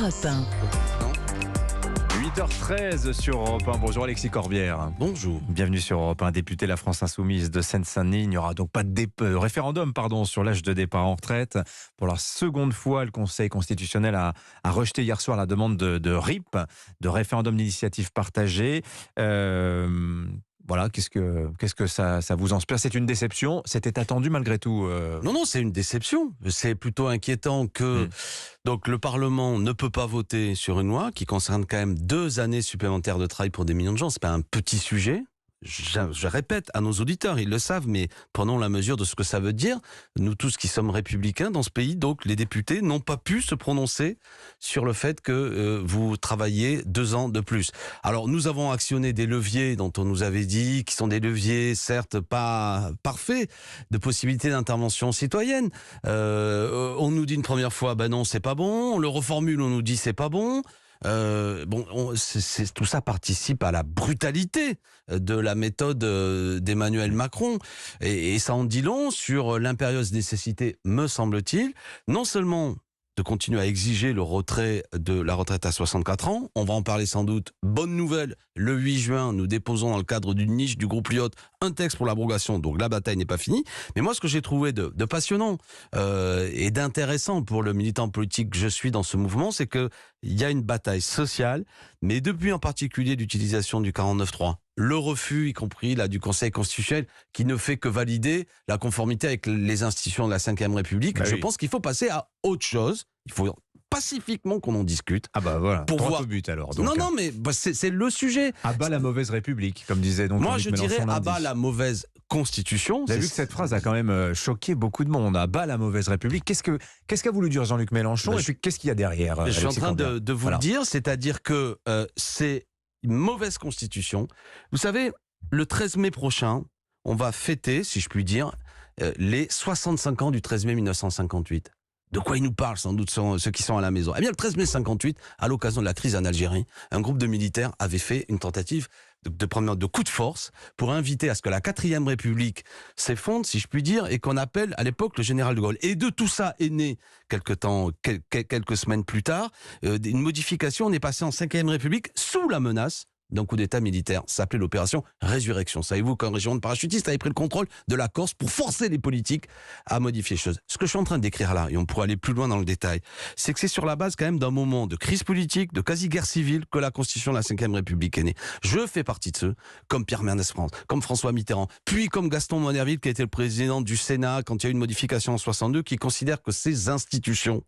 Europe 1. 8h13 sur Europe 1. Bonjour Alexis Corbière. Bonjour. Bienvenue sur Europe 1. Député La France Insoumise de Seine-Saint-Denis. Il n'y aura donc pas de référendum sur l'âge de départ en retraite. Pour la seconde fois, le Conseil constitutionnel a rejeté hier soir la demande de RIP, de référendum d'initiative partagée. Voilà, qu'est-ce que ça vous inspire? C'est une déception? C'était attendu malgré tout Non, c'est une déception. C'est plutôt inquiétant que donc le Parlement ne peut pas voter sur une loi qui concerne quand même 2 années supplémentaires de travail pour des millions de gens. C'est pas un petit sujet. Je répète à nos auditeurs, ils le savent, mais prenons la mesure de ce que ça veut dire. Nous tous qui sommes républicains dans ce pays, donc les députés n'ont pas pu se prononcer sur le fait que vous travaillez 2 ans de plus. Alors nous avons actionné des leviers dont on nous avait dit, qui sont des leviers certes pas parfaits, de possibilités d'intervention citoyenne. On nous dit une première fois, ben non c'est pas bon, on le reformule, on nous dit c'est pas bon. Tout ça participe à la brutalité de la méthode d'Emmanuel Macron et ça en dit long sur l'impérieuse nécessité, me semble-t-il, non seulement de continuer à exiger le retrait de la retraite à 64 ans. On va en parler sans doute. Bonne nouvelle, le 8 juin, nous déposons dans le cadre d'une niche du groupe Lyot un texte pour l'abrogation, donc la bataille n'est pas finie. Mais moi, ce que j'ai trouvé de passionnant et d'intéressant pour le militant politique que je suis dans ce mouvement, c'est qu'il y a une bataille sociale, mais depuis en particulier l'utilisation du 49.3, le refus, y compris là, du Conseil constitutionnel, qui ne fait que valider la conformité avec les institutions de la Ve République. Je pense qu'il faut passer à autre chose. Il faut pacifiquement qu'on en discute. Ah bah voilà, pour voir au but alors. Donc, non, mais c'est le sujet. À bas la mauvaise République, comme disait donc. Moi, je dirais à bas la mauvaise Constitution. Vous avez vu que cette phrase a quand même choqué beaucoup de monde. À bas la mauvaise République. Qu'est-ce qu'a voulu dire Jean-Luc Mélenchon et puis qu'est-ce qu'il y a derrière? Je suis en train de vous le dire, c'est-à-dire que c'est une mauvaise Constitution. Vous savez, le 13 mai prochain, on va fêter, si je puis dire, les 65 ans du 13 mai 1958. De quoi ils nous parlent sans doute ceux qui sont à la maison? Eh bien, le 13 mai 58, à l'occasion de la crise en Algérie, un groupe de militaires avait fait une tentative de coup de force pour inviter à ce que la 4e République s'effondre, si je puis dire, et qu'on appelle à l'époque le général de Gaulle. Et de tout ça est né, quelques semaines plus tard, une modification. On est passé en 5e République sous la menace d'un coup d'état militaire. Ça s'appelait l'opération Résurrection. Savez-vous qu'un régiment de parachutistes avait pris le contrôle de la Corse pour forcer les politiques à modifier les choses. Ce que je suis en train de décrire là, et on pourrait aller plus loin dans le détail, c'est que c'est sur la base quand même d'un moment de crise politique, de quasi-guerre civile, que la Constitution de la Ve République est née. Je fais partie de ceux, comme Pierre Mendès France, comme François Mitterrand, puis comme Gaston Monnerville, qui a été le président du Sénat quand il y a eu une modification en 62, qui considère que ces institutions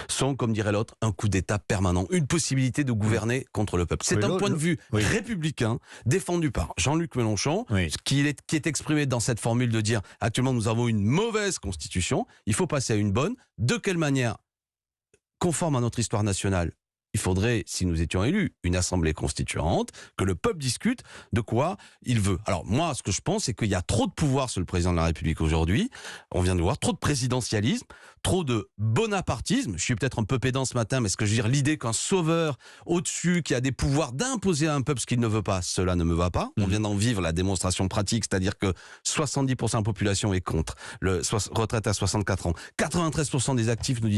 sont, comme dirait l'autre, un coup d'état permanent, une possibilité de gouverner contre le peuple. C'est un point de vue républicain défendu par Jean-Luc Mélenchon, qui est exprimé dans cette formule de dire actuellement nous avons une mauvaise constitution, il faut passer à une bonne. De quelle manière? Conforme à notre histoire nationale. Il faudrait, si nous étions élus, une assemblée constituante, que le peuple discute de quoi il veut. Alors moi, ce que je pense, c'est qu'il y a trop de pouvoir sur le président de la République aujourd'hui. On vient de voir trop de présidentialisme, trop de bonapartisme. Je suis peut-être un peu pédant ce matin, mais ce que je veux dire, l'idée qu'un sauveur au-dessus, qui a des pouvoirs d'imposer à un peuple ce qu'il ne veut pas, cela ne me va pas. On vient d'en vivre la démonstration pratique, c'est-à-dire que 70% de la population est contre le retraite à 64 ans. 93% des actifs, nous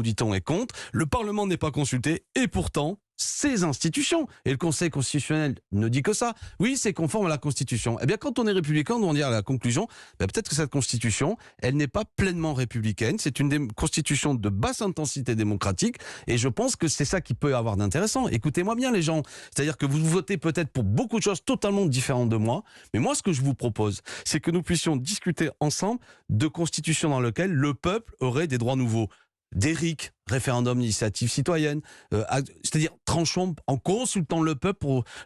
dit-on, est contre. Le Parlement n'est pas consulté. Et pourtant, ces institutions, et le Conseil constitutionnel ne dit que ça, oui, c'est conforme à la Constitution. Eh bien, quand on est républicain, on doit en dire à la conclusion, peut-être que cette Constitution, elle n'est pas pleinement républicaine, c'est une constitution de basse intensité démocratique, et je pense que c'est ça qui peut avoir d'intéressant. Écoutez-moi bien les gens, c'est-à-dire que vous votez peut-être pour beaucoup de choses totalement différentes de moi, mais moi, ce que je vous propose, c'est que nous puissions discuter ensemble de constitutions dans lesquelles le peuple aurait des droits nouveaux. D'Éric, référendum d'initiative citoyenne, c'est-à-dire tranchons en consultant le peuple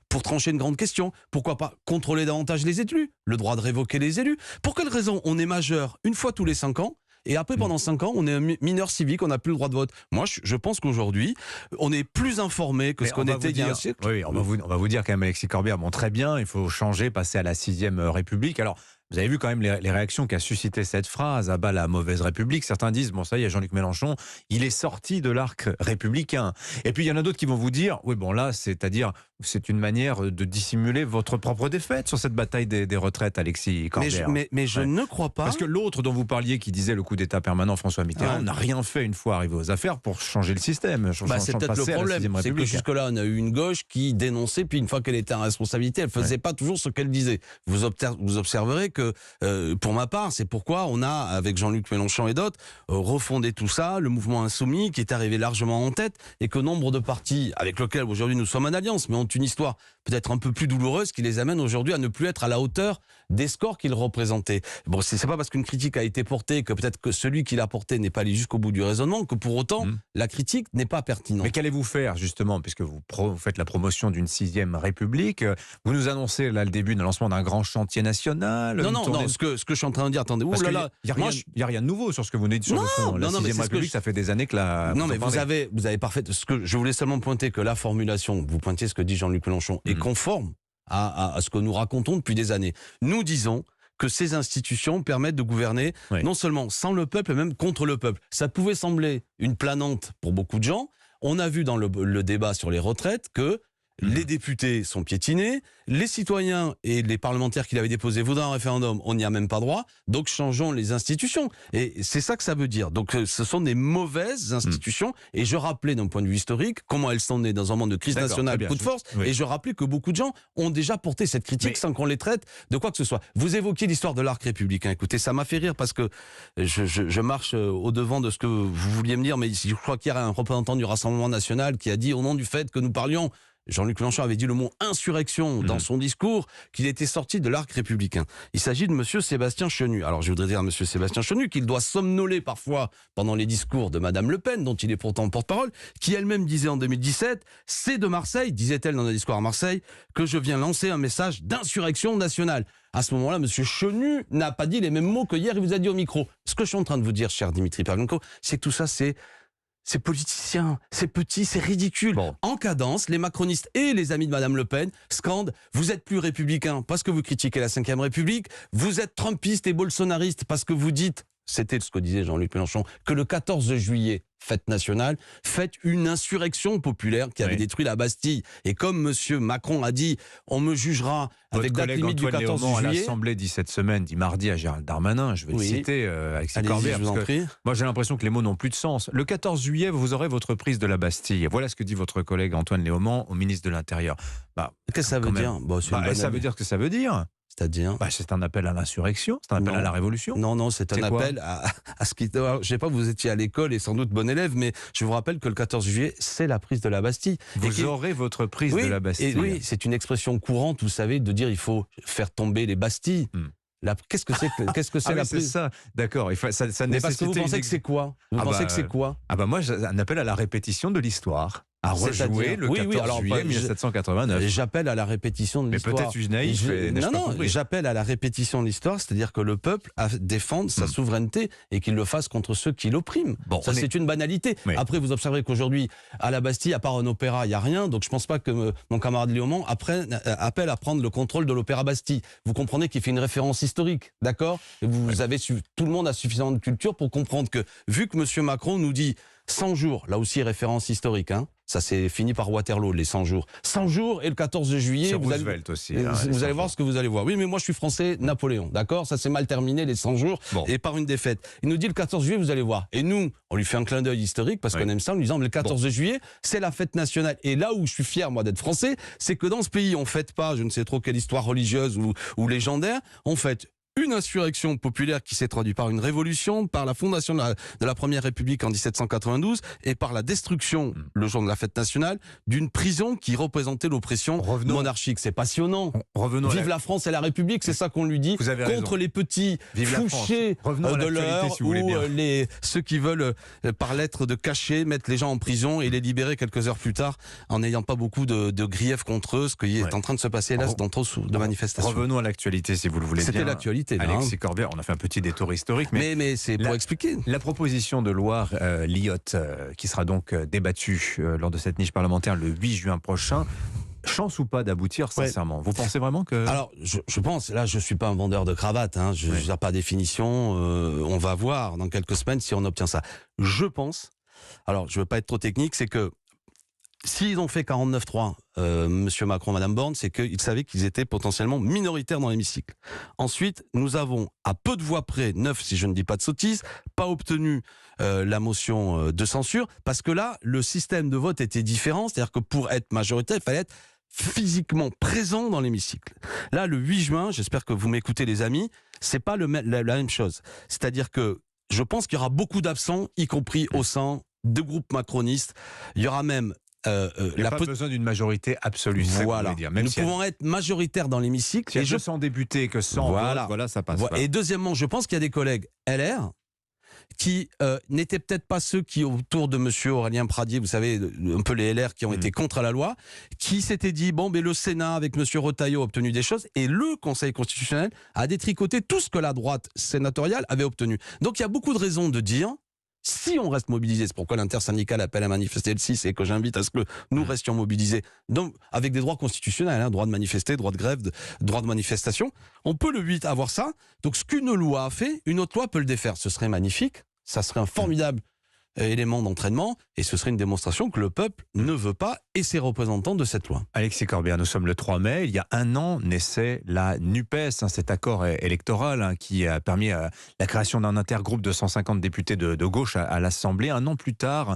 pour trancher une grande question. Pourquoi pas contrôler davantage les élus, le droit de révoquer les élus? Pour quelle raison on est majeur une fois tous les 5 ans et après pendant 5 ans on est un mineur civique, on n'a plus le droit de vote? Moi je pense qu'aujourd'hui on est plus informé que ce qu'on était il y a un siècle. Oui, on va vous dire quand même Alexis Corbière, bon très bien, il faut changer, passer à la 6e République. Alors Vous avez vu quand même les réactions qu'a suscité cette phrase, à bas la mauvaise République. Certains disent, bon ça y est, Jean-Luc Mélenchon, il est sorti de l'arc républicain. Et puis il y en a d'autres qui vont vous dire, oui bon là, c'est-à-dire, c'est une manière de dissimuler votre propre défaite sur cette bataille des retraites, Alexis Corbière. Mais je ne crois pas. Parce que l'autre dont vous parliez, qui disait le coup d'État permanent, François Mitterrand, n'a rien fait une fois arrivé aux affaires pour changer le système. C'est peut-être le problème, c'est que jusque-là, on a eu une gauche qui dénonçait, puis une fois qu'elle était en responsabilité, elle faisait pas toujours ce qu'elle disait. Vous observerez que, pour ma part, c'est pourquoi on a, avec Jean-Luc Mélenchon et d'autres, refondé tout ça, le mouvement insoumis, qui est arrivé largement en tête, et que nombre de partis avec lesquels aujourd'hui nous sommes en alliance, mais ont une histoire peut-être un peu plus douloureuse, qui les amène aujourd'hui à ne plus être à la hauteur des scores qu'ils représentaient. Bon, c'est pas parce qu'une critique a été portée que peut-être que celui qui l'a portée n'est pas allé jusqu'au bout du raisonnement, que pour autant, la critique n'est pas pertinente. Mais qu'allez-vous faire, justement, puisque vous faites la promotion d'une 6e République? Vous nous annoncez là le début d'un lancement d'un grand chantier national. Non, ce que je suis en train de dire, attendez, il n'y a rien de nouveau sur ce que vous nous dites sur le fond. La 6e République, ça fait des années que la... Non, mais vous avez parfait... Ce que je voulais seulement pointer que la formulation, vous pointiez ce que dit Jean-Luc Mélenchon, est conforme à ce que nous racontons depuis des années. Nous disons que ces institutions permettent de gouverner non seulement sans le peuple, mais même contre le peuple. Ça pouvait sembler une planante pour beaucoup de gens. On a vu dans le débat sur les retraites que les députés sont piétinés, les citoyens et les parlementaires qui l'avaient déposé voudraient un référendum, on n'y a même pas droit, donc changeons les institutions. Et c'est ça que ça veut dire. Donc ce sont des mauvaises institutions, et je rappelais d'un point de vue historique comment elles sont nées dans un monde de crise nationale, coup de force, et je rappelais que beaucoup de gens ont déjà porté cette critique sans qu'on les traite de quoi que ce soit. Vous évoquiez l'histoire de l'arc républicain, écoutez, ça m'a fait rire parce que je marche au-devant de ce que vous vouliez me dire, mais je crois qu'il y a un représentant du Rassemblement national qui a dit, au nom du fait que nous parlions... Jean-Luc Mélenchon avait dit le mot insurrection dans son discours, qu'il était sorti de l'arc républicain. Il s'agit de monsieur Sébastien Chenu. Alors je voudrais dire à monsieur Sébastien Chenu qu'il doit somnoler parfois pendant les discours de madame Le Pen, dont il est pourtant porte-parole, qui elle-même disait en 2017, c'est de Marseille, disait-elle dans un discours à Marseille, que je viens lancer un message d'insurrection nationale. À ce moment-là, monsieur Chenu n'a pas dit les mêmes mots que hier, il vous a dit au micro. Ce que je suis en train de vous dire, cher Dimitri Pavlenko, c'est que tout ça, c'est politicien, c'est petit, c'est ridicule. Bon. En cadence, les macronistes et les amis de madame Le Pen scandent « Vous êtes plus républicain parce que vous critiquez la 5e République, vous êtes trumpiste et bolsonariste parce que vous dites... » C'était ce que disait Jean-Luc Mélenchon, que le 14 juillet, fête nationale, fête une insurrection populaire qui avait détruit la Bastille. Et comme monsieur Macron a dit, on me jugera avec date limite du 14 juillet. À l'Assemblée dit cette semaine, dit mardi à Gérald Darmanin, je vais le citer, Alexis Corbière, parce que moi j'ai l'impression que les mots n'ont plus de sens. Le 14 juillet, vous aurez votre prise de la Bastille. Voilà ce que dit votre collègue Antoine Léaumont au ministre de l'Intérieur. Qu'est-ce que ça veut dire? Ça veut dire ce que ça veut dire. C'est-à-dire c'est un appel à l'insurrection, c'est un appel à la révolution. Non, c'est un appel à ce qui... Je ne sais pas, vous étiez à l'école et sans doute bon élève, mais je vous rappelle que le 14 juillet, c'est la prise de la Bastille. Vous aurez votre prise de la Bastille. Oui, c'est une expression courante, vous savez, de dire il faut faire tomber les Bastilles. Qu'est-ce que c'est la prise? C'est ça, d'accord. Ça mais parce que vous pensez que c'est quoi? Vous pensez que c'est quoi? Moi, un appel à la répétition de l'histoire. À rejouer le 14 juillet 1789. J'appelle à la répétition de l'histoire. Mais peut-être suis naïf. Non, j'appelle à la répétition de l'histoire, c'est-à-dire que le peuple défende sa souveraineté et qu'il le fasse contre ceux qui l'oppriment. C'est une banalité. Oui. Après, vous observerez qu'aujourd'hui, à la Bastille, à part un opéra, il n'y a rien. Donc je ne pense pas que mon camarade Léaumont appelle à prendre le contrôle de l'opéra Bastille. Vous comprenez qu'il fait une référence historique, d'accord? Tout le monde a suffisamment de culture pour comprendre que, vu que M. Macron nous dit 100 jours, là aussi référence historique, ça c'est fini par Waterloo, les 100 jours. 100 jours et le 14 juillet... Sur Roosevelt aussi. Vous allez voir ce que vous allez voir. Oui, mais moi je suis français, Napoléon, d'accord? Ça s'est mal terminé, les 100 jours, et par une défaite. Il nous dit le 14 juillet, vous allez voir. Et nous, on lui fait un clin d'œil historique, parce qu'on aime ça, en lui disant, mais le 14 juillet, c'est la fête nationale. Et là où je suis fier, moi, d'être français, c'est que dans ce pays, on fête pas, je ne sais trop quelle histoire religieuse ou légendaire, on fête une insurrection populaire qui s'est traduite par une révolution, par la fondation de la Première République en 1792 et par la destruction, le jour de la fête nationale, d'une prison qui représentait l'oppression monarchique. C'est passionnant. Vive la France et la République, c'est ça qu'on lui dit, contre les petits fouchés de l'heure ou ceux qui veulent, par lettre de cachet, mettre les gens en prison et les libérer quelques heures plus tard en n'ayant pas beaucoup de griefs contre eux, ce qui est en train de se passer là dans trop de manifestations. Revenons à l'actualité, si vous le voulez bien. C'était l'actualité. Alexis Corbière, on a fait un petit détour historique. Mais c'est pour expliquer. La proposition de loi Lyotte, qui sera donc débattue lors de cette niche parlementaire le 8 juin prochain, chance ou pas d'aboutir, sincèrement? Vous pensez vraiment que... Alors, je pense, là, je suis pas un vendeur de cravates, hein, je n'ai pas définition, on va voir dans quelques semaines si on obtient ça. Je pense, alors je veux pas être trop technique, c'est que s'ils ont fait 49-3, Monsieur Macron, Madame Borne, c'est qu'ils savaient qu'ils étaient potentiellement minoritaires dans l'hémicycle. Ensuite, nous avons, à peu de voix près, 9 si je ne dis pas de sottises, pas obtenu la motion de censure, parce que là, le système de vote était différent, c'est-à-dire que pour être majoritaire, il fallait être physiquement présent dans l'hémicycle. Là, le 8 juin, j'espère que vous m'écoutez les amis, c'est pas la même chose. C'est-à-dire que je pense qu'il y aura beaucoup d'absents, y compris au sein de groupes macronistes. Il y aura même il n'y a pas besoin d'une majorité absolue. Voilà. Dire. Même nous pouvons être majoritaires dans l'hémicycle. Si il y a 200 députés que 100 voilà, ça passe. Et deuxièmement, je pense qu'il y a des collègues LR qui n'étaient peut-être pas ceux qui, autour de monsieur Aurélien Pradier, vous savez, un peu les LR qui ont été contre la loi, qui s'étaient dit, bon, mais le Sénat, avec monsieur Retailleau, a obtenu des choses, et le Conseil constitutionnel a détricoté tout ce que la droite sénatoriale avait obtenu. Donc il y a beaucoup de raisons de dire, si on reste mobilisé, c'est pourquoi l'intersyndicale appelle à manifester le 6 et que j'invite à ce que nous restions mobilisés, donc avec des droits constitutionnels, hein, droit de manifester, droit de grève, droit de manifestation, on peut le 8 avoir ça. Donc ce qu'une loi a fait, une autre loi peut le défaire. Ce serait magnifique, ça serait un formidable élément d'entraînement et ce serait une démonstration que le peuple ne veut pas et ses représentants de cette loi. Alexis Corbière, nous sommes le 3 mai, il y a un an naissait la NUPES, cet accord électoral qui a permis la création d'un intergroupe de 150 députés de gauche à l'Assemblée. Un an plus tard,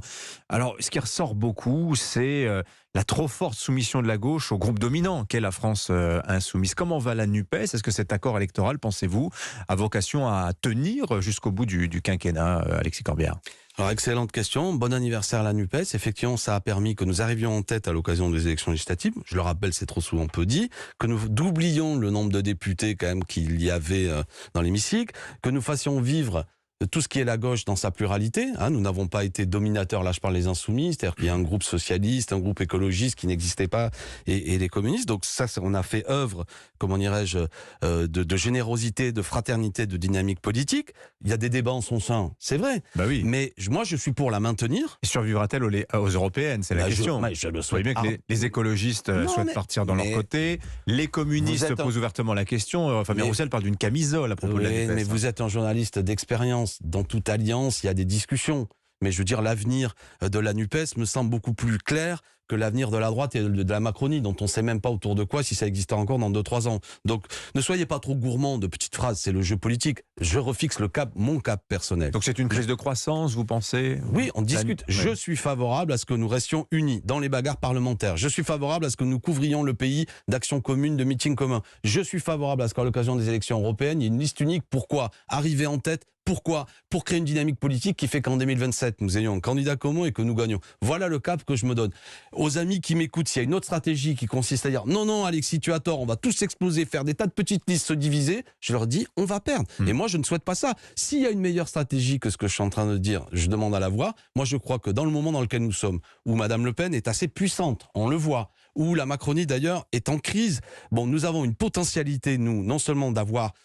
alors ce qui ressort beaucoup, c'est la trop forte soumission de la gauche au groupe dominant qu'est la France insoumise. Comment va la NUPES? Est-ce que cet accord électoral, pensez-vous, a vocation à tenir jusqu'au bout du quinquennat, Alexis Corbière? Alors, excellente question. Bon anniversaire à la NUPES. Effectivement, ça a permis que nous arrivions en tête à l'occasion des élections législatives. Je le rappelle, c'est trop souvent peu dit. Que nous doublions le nombre de députés quand même qu'il y avait dans l'hémicycle. Que nous fassions vivre tout ce qui est la gauche dans sa pluralité. Hein, nous n'avons pas été dominateurs, là je parle des insoumis, c'est-à-dire qu'il y a un groupe socialiste, un groupe écologiste qui n'existait pas, et les communistes. Donc ça, on a fait œuvre, comment dirais-je, de générosité, de fraternité, de dynamique politique. Il y a des débats en son sein, c'est vrai. Bah oui. Mais moi, je suis pour la maintenir. Et survivra-t-elle aux européennes? C'est la question. Je le Vous souhaite. voyez bien que les écologistes souhaitent partir dans leur côté. Les communistes posent ouvertement la question. Fabien Roussel parle d'une camisole à propos de la NUPES. Mais vous êtes un journaliste d'expérience. Dans toute alliance, il y a des discussions. Mais je veux dire, l'avenir de la NUPES me semble beaucoup plus clair que l'avenir de la droite et de la Macronie, dont on ne sait même pas autour de quoi si ça existera encore dans 2-3 ans. Donc, ne soyez pas trop gourmands de petites phrases, c'est le jeu politique. Je refixe le cap, mon cap personnel. Donc c'est une crise de croissance, vous pensez? Oui, on discute. Je suis favorable à ce que nous restions unis dans les bagarres parlementaires. Je suis favorable à ce que nous couvrions le pays d'actions communes, de meetings communs. Je suis favorable à ce qu'à l'occasion des élections européennes, il y ait une liste unique. Pourquoi? Arriver en tête. Pourquoi? Pour créer une dynamique politique qui fait qu'en 2027, nous ayons un candidat commun et que nous gagnons. Voilà le cap que je me donne. Aux amis qui m'écoutent, s'il y a une autre stratégie qui consiste à dire non Alexis, tu as tort, on va tous exploser, faire des tas de petites listes se diviser, je leur dis on va perdre. Et moi je ne souhaite pas ça. S'il y a une meilleure stratégie que ce que je suis en train de dire, je demande à la voir. Moi je crois que dans le moment dans lequel nous sommes, où Madame Le Pen est assez puissante, on le voit, où la Macronie d'ailleurs est en crise. Bon, nous avons une potentialité, nous, non seulement de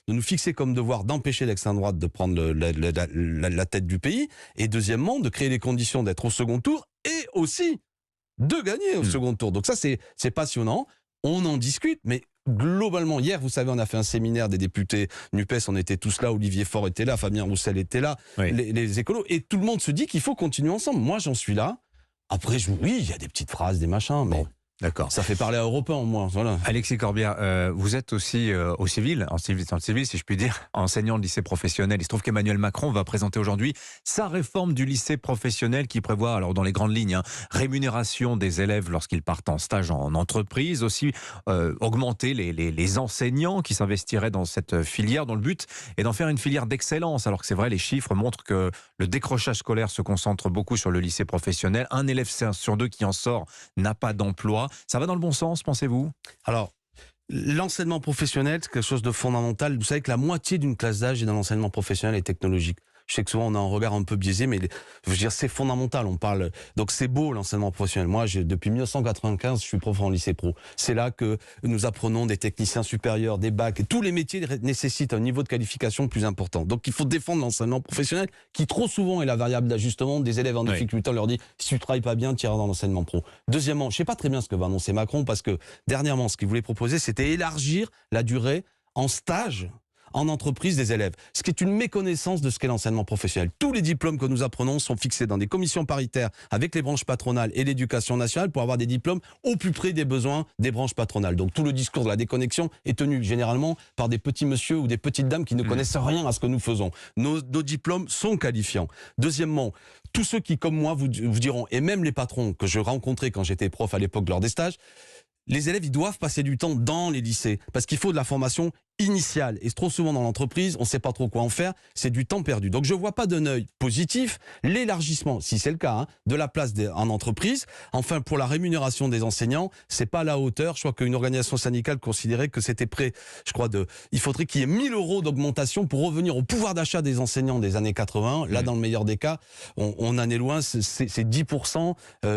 nous fixer comme devoir d'empêcher l'extrême droite de prendre la tête du pays, et deuxièmement, de créer les conditions d'être au second tour, et aussi de gagner au second tour. Donc ça, c'est passionnant. On en discute, mais globalement, hier, vous savez, on a fait un séminaire des députés NUPES, on était tous là, Olivier Faure était là, Fabien Roussel était là, oui. les écolos, et tout le monde se dit qu'il faut continuer ensemble. Moi, j'en suis là. Après, oui, il y a des petites phrases, des machins, mais... Bon. D'accord. Ça fait parler à Europe 1 au moins. Voilà. Alexis Corbière, vous êtes aussi au civil, en civil si je puis dire, enseignant de lycée professionnel. Il se trouve qu'Emmanuel Macron va présenter aujourd'hui sa réforme du lycée professionnel qui prévoit, alors dans les grandes lignes, rémunération des élèves lorsqu'ils partent en stage en entreprise, aussi augmenter les enseignants qui s'investiraient dans cette filière, dont le but est d'en faire une filière d'excellence. Alors que c'est vrai, les chiffres montrent que le décrochage scolaire se concentre beaucoup sur le lycée professionnel. Un élève sur deux qui en sort n'a pas d'emploi. Ça va dans le bon sens, pensez-vous? Alors, l'enseignement professionnel, c'est quelque chose de fondamental. Vous savez que la moitié d'une classe d'âge est dans l'enseignement professionnel et technologique. Je sais que souvent on a un regard un peu biaisé, mais je veux dire, c'est fondamental. On parle, donc c'est beau l'enseignement professionnel. Moi, depuis 1995, je suis prof en lycée pro. C'est là que nous apprenons des techniciens supérieurs, des bacs. Et tous les métiers nécessitent un niveau de qualification plus important. Donc il faut défendre l'enseignement professionnel, qui trop souvent est la variable d'ajustement des élèves en difficulté. On leur dit, si tu travailles pas bien, tu iras dans l'enseignement pro. Deuxièmement, je sais pas très bien ce que va annoncer Macron, parce que dernièrement, ce qu'il voulait proposer, c'était élargir la durée en stage en entreprise des élèves, ce qui est une méconnaissance de ce qu'est l'enseignement professionnel. Tous les diplômes que nous apprenons sont fixés dans des commissions paritaires avec les branches patronales et l'éducation nationale pour avoir des diplômes au plus près des besoins des branches patronales. Donc tout le discours de la déconnexion est tenu généralement par des petits messieurs ou des petites dames qui ne connaissent rien à ce que nous faisons. Nos diplômes sont qualifiants. Deuxièmement, tous ceux qui, comme moi, vous diront, et même les patrons que je rencontrais quand j'étais prof à l'époque lors des stages, les élèves, ils doivent passer du temps dans les lycées parce qu'il faut de la formation initiale. Et trop souvent dans l'entreprise, on ne sait pas trop quoi en faire, c'est du temps perdu. Donc je ne vois pas d'un œil positif l'élargissement, si c'est le cas, de la place en entreprise. Enfin, pour la rémunération des enseignants, c'est pas à la hauteur. Je crois qu'une organisation syndicale considérait que c'était près, il faudrait qu'il y ait 1 000 € d'augmentation pour revenir au pouvoir d'achat des enseignants des années 80. Là, dans le meilleur des cas, on en est loin, c'est 10%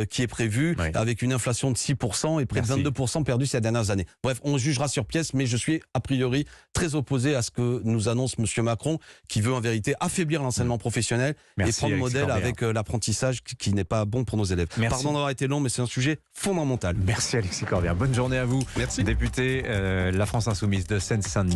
qui est prévu, avec une inflation de 6% et près de 22% perdu ces dernières années. Bref, on jugera sur pièce, mais je suis a priori très opposé à ce que nous annonce M. Macron, qui veut en vérité affaiblir l'enseignement professionnel et prendre modèle avec l'apprentissage qui n'est pas bon pour nos élèves. Pardon d'avoir été long, mais c'est un sujet fondamental. Merci Alexis Corbière. Bonne journée à vous. Merci. Député La France Insoumise de Seine-Saint-Denis.